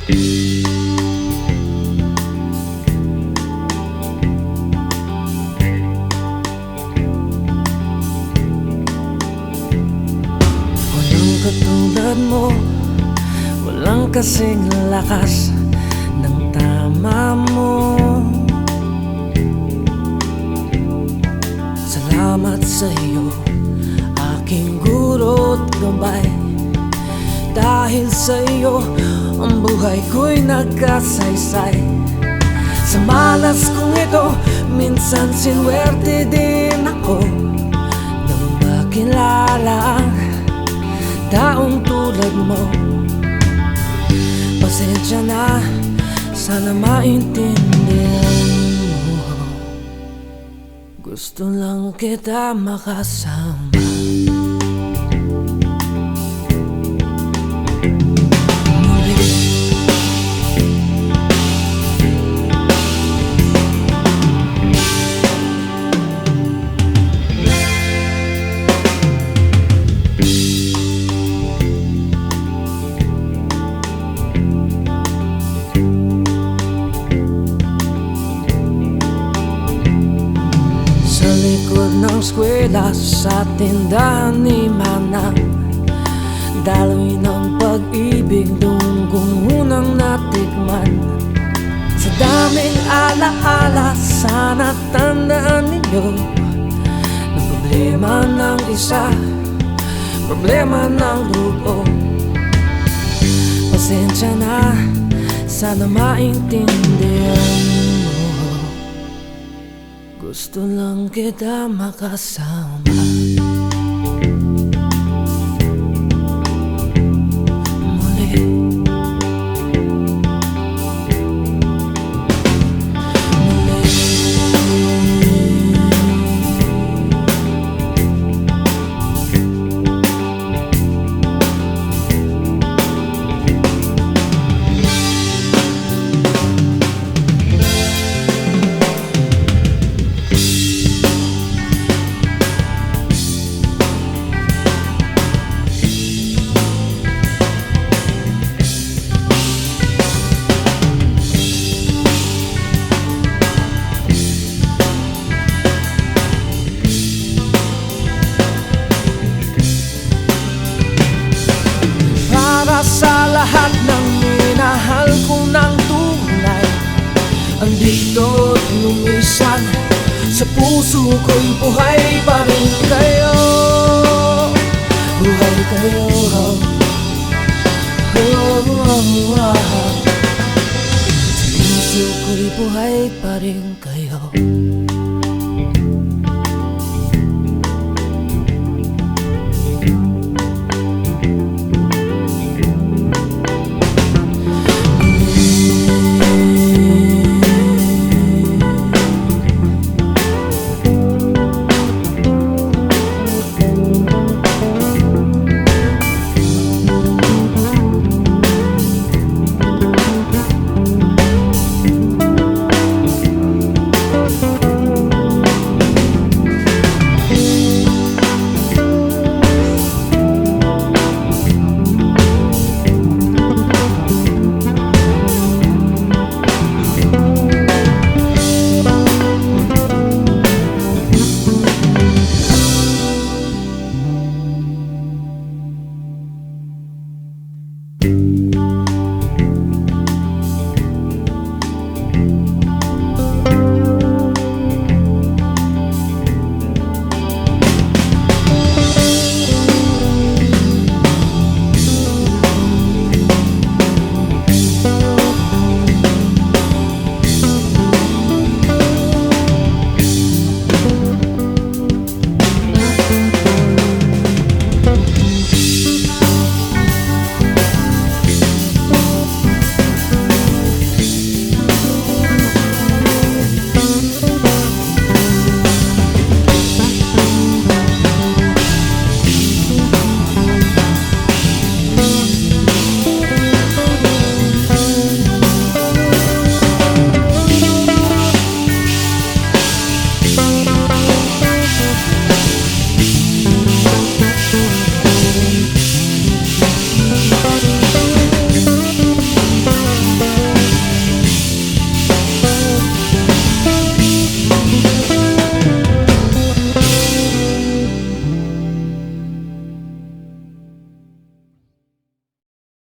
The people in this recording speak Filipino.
Walang katulad mo, walang kasing lakas ng tama mo. Salamat sa iyo, aking guro't gabay. Dahil sa iyo, ang buhay ko'y nagkasaysay. Sa malas kong ito, minsan sinwerte din ako nang makilala ang taong tulad mo. Pasensya na, sana maintindihan mo. Gusto lang kita makasama. Sa likod ng eskwela, sa tindahan ni Manang, daloy ng pag-ibig doon kong unang natikman. Sa daming alaala, sana tandaan ninyo na problema ng isa, problema ng grupo. Pasensya na, sana maintindihan mo. Gusto lang kita makasama. Sa lahat ng minahal ko ng tunay, andito't lumisan sa puso ko'y buhay pa rin kayo. Buhay kayo, sa puso ko'y buhay pa rin kayo.